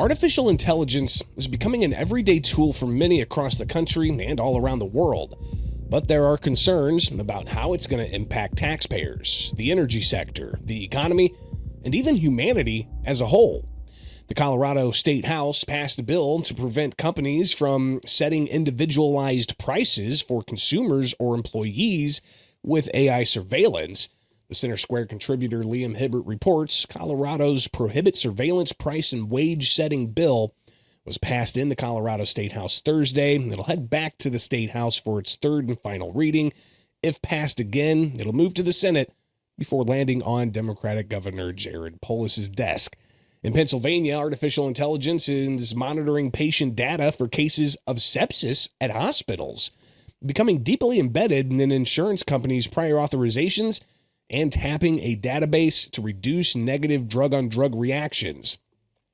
Artificial intelligence is becoming an everyday tool for many across the country and all around the world. But there are concerns about how it's going to impact taxpayers, the energy sector, the economy, and even humanity as a whole. The Colorado State House passed a bill to prevent companies from setting individualized prices for consumers or employees with AI surveillance. The Center Square contributor Liam Hibbert reports Colorado's Prohibit Surveillance Price and Wage Setting Bill was passed in the Colorado State House Thursday. It'll head back to the State House for its third and final reading. If passed again, it'll move to the Senate before landing on Democratic Governor Jared Polis's desk. In Pennsylvania, artificial intelligence is monitoring patient data for cases of sepsis at hospitals, becoming deeply embedded in insurance companies' prior authorizations and tapping a database to reduce negative drug-on-drug reactions.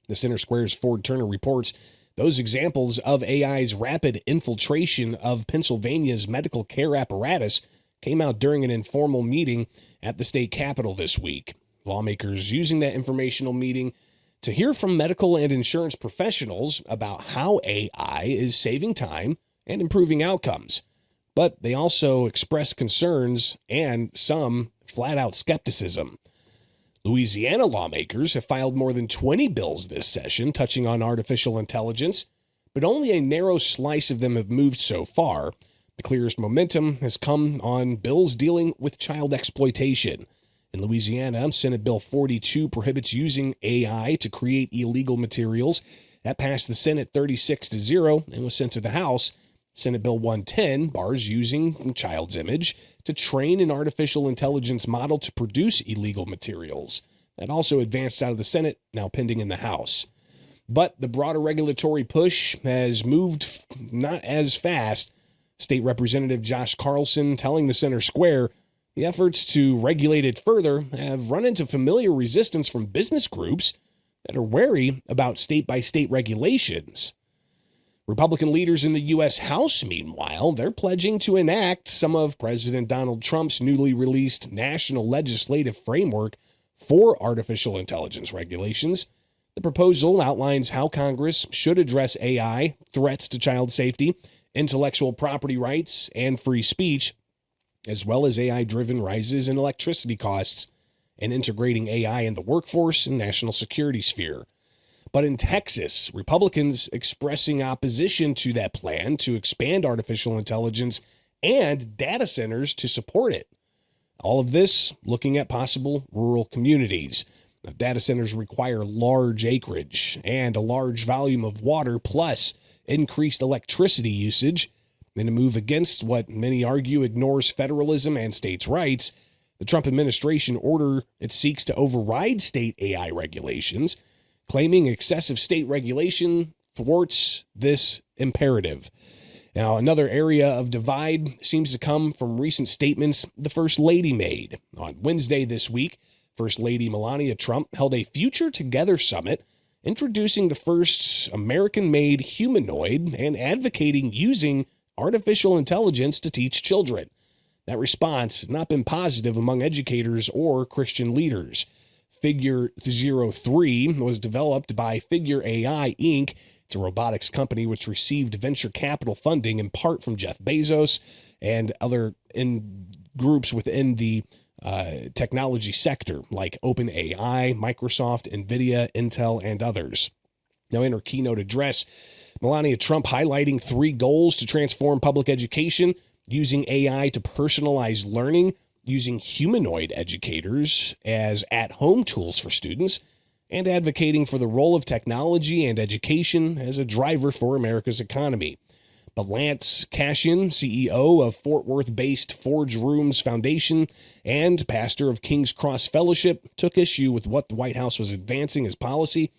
The Center Square's Ford Turner reports those examples of AI's rapid infiltration of Pennsylvania's medical care apparatus came out during an informal meeting at the state capitol this week. Lawmakers using that informational meeting to hear from medical and insurance professionals about how AI is saving time and improving outcomes. But they also express concerns and some flat-out skepticism. Louisiana lawmakers have filed more than 20 bills this session touching on artificial intelligence, but only a narrow slice of them have moved so far. The clearest momentum has come on bills dealing with child exploitation. In Louisiana, Senate Bill 42 prohibits using AI to create illegal materials. That passed the Senate 36-0 and was sent to the House. Senate Bill 110 bars using the child's image to train an artificial intelligence model to produce illegal materials. That also advanced out of the Senate, now pending in the House. But the broader regulatory push has moved not as fast. State Representative Josh Carlson telling the Center Square the efforts to regulate it further have run into familiar resistance from business groups that are wary about state-by-state regulations. Republican leaders in the U.S. House, meanwhile, they're pledging to enact some of President Donald Trump's newly released national legislative framework for artificial intelligence regulations. The proposal outlines how Congress should address AI, threats to child safety, intellectual property rights, and free speech, as well as AI-driven rises in electricity costs and integrating AI in the workforce and national security sphere. But in Texas, Republicans expressing opposition to that plan to expand artificial intelligence and data centers to support it. All of this looking at possible rural communities. Now, data centers require large acreage and a large volume of water, plus increased electricity usage. In a move against what many argue ignores federalism and states' rights, the Trump administration order it seeks to override state AI regulations, claiming excessive state regulation thwarts this imperative. Now, another area of divide seems to come from recent statements the First Lady made. On Wednesday this week, First Lady Melania Trump held a Future Together summit, introducing the first American-made humanoid and advocating using artificial intelligence to teach children. That response has not been positive among educators or Christian leaders. Figure 03 was developed by Figure AI, Inc. It's a robotics company which received venture capital funding in part from Jeff Bezos and other groups within the technology sector like OpenAI, Microsoft, NVIDIA, Intel, and others. Now, in her keynote address, Melania Trump highlighting 3 goals to transform public education, using AI to personalize learning, using humanoid educators as at-home tools for students, and advocating for the role of technology and education as a driver for America's economy. But Lance Cashion, CEO of Fort Worth-based Forge Rooms Foundation and pastor of King's Cross Fellowship, took issue with what the White House was advancing as policy.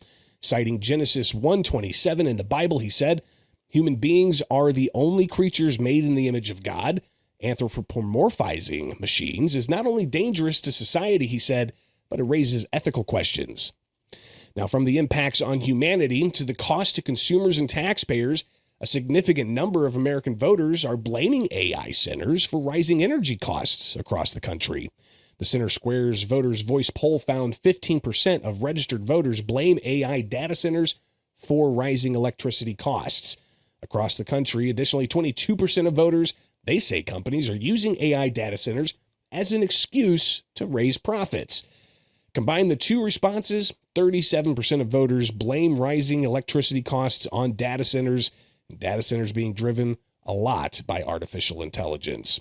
Citing Genesis 1:27 in the Bible, he said, "Human beings are the only creatures made in the image of God. Anthropomorphizing machines is not only dangerous to society," he said, but it raises ethical questions. Now, from the impacts on humanity to the cost to consumers and taxpayers, a significant number of American voters are blaming AI centers for rising energy costs across the country. The Center Square's Voters' Voice poll found 15% of registered voters blame AI data centers for rising electricity costs. Across the country, additionally, 22% of voters, they say companies are using AI data centers as an excuse to raise profits. Combine the two responses, 37% of voters blame rising electricity costs on data centers being driven a lot by artificial intelligence.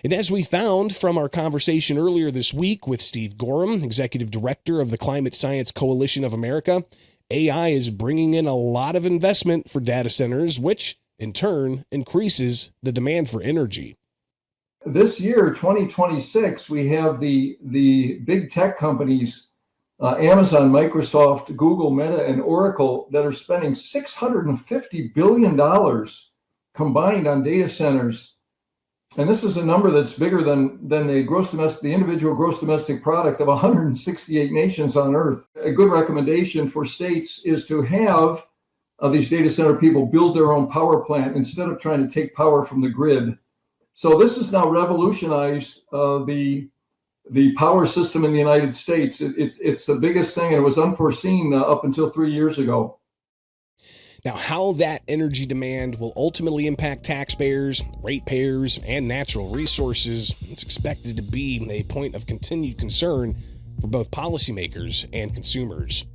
And as we found from our conversation earlier this week with Steve Gorham, Executive Director of the Climate Science Coalition of America, AI is bringing in a lot of investment for data centers, which in turn increases the demand for energy. This year, 2026, we have the big tech companies, Amazon, Microsoft, Google, Meta, and Oracle, that are spending $650 billion combined on data centers. And this is a number that's bigger than the individual gross domestic product of 168 nations on Earth. A good recommendation for states is to have these data center people build their own power plant instead of trying to take power from the grid. So this has now revolutionized the power system in the United States. It's the biggest thing, and it was unforeseen up until 3 years ago. Now, how that energy demand will ultimately impact taxpayers, ratepayers, and natural resources, it's expected to be a point of continued concern for both policymakers and consumers.